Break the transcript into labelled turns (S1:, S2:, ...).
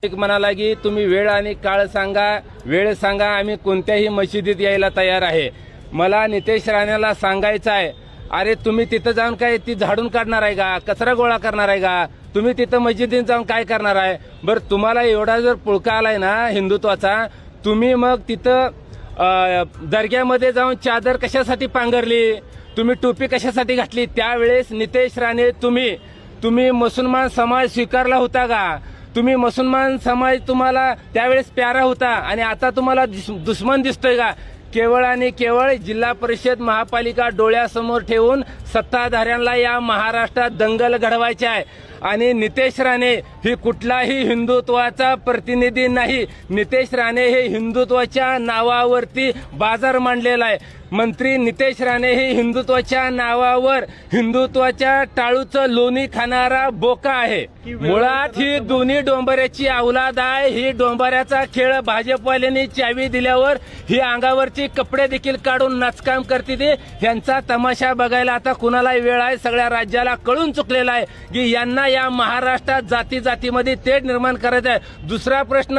S1: एक म्हणाला की तुम्ही वेळ आणि काळ सांगा, वेळ सांगा, आम्ही कोणत्याही मशिदीत यायला तयार आहे। मला नितेश राणेला सांगायचं आहे, अरे तुम्ही तिथं जाऊन काय ती झाडून काढणार आहे का, कचरा गोळा करणार आहे का, तुम्ही तिथं मस्जिदीत जाऊन काय करणार आहे? बरं तुम्हाला एवढा जर पुळका आलाय ना हिंदुत्वाचा, तुम्ही मग तिथं दर्ग्यामध्ये जाऊन चादर कशासाठी पांघरली, तुम्ही टोपी कशासाठी घातली? त्यावेळेस नितेश राणे तुम्ही मुसलमान समाज स्वीकारला होता का? तुम्ही मुसलमान समाज तुम्हाला त्यावेळेस प्यारा होता आणि आता तुम्हाला दुश्मन दिसतोय का? केवळ आणि केवळ जिल्हा परिषद महापालिका डोळ्यासमोर ठेवून सत्ताधाऱ्यांना या महाराष्ट्रात दंगल घडवायची आहे। आणि नितेश राणे ही कुठलाही हिंदुत्वाचा प्रतिनिधी नाही। नितेश राणे हे हिंदुत्वाच्या नावावरती बाजार मांडलेला आहे। मंत्री नितेश राणे हे हिंदुत्वाच्या नावावर हिंदुत्वाच्या टाळूचं लोणी खाणारा बोका आहे। मुळात ही दोन्ही डोंबऱ्याची औलाद आहे। ही डोंबऱ्याचा खेळ भाजपवाल्यांनी चावी दिल्यावर ही अंगावरची कपडे देखील काढून नाचकाम करते ते। यांचा तमाशा बघायला आता कुणालाही वेळ आहे। सगळ्या राज्याला कळून चुकलेला आहे की यांना या महाराष्ट्रात जाती जातीमध्ये तेढ निर्माण करायचं आहे। दुसरा प्रश्न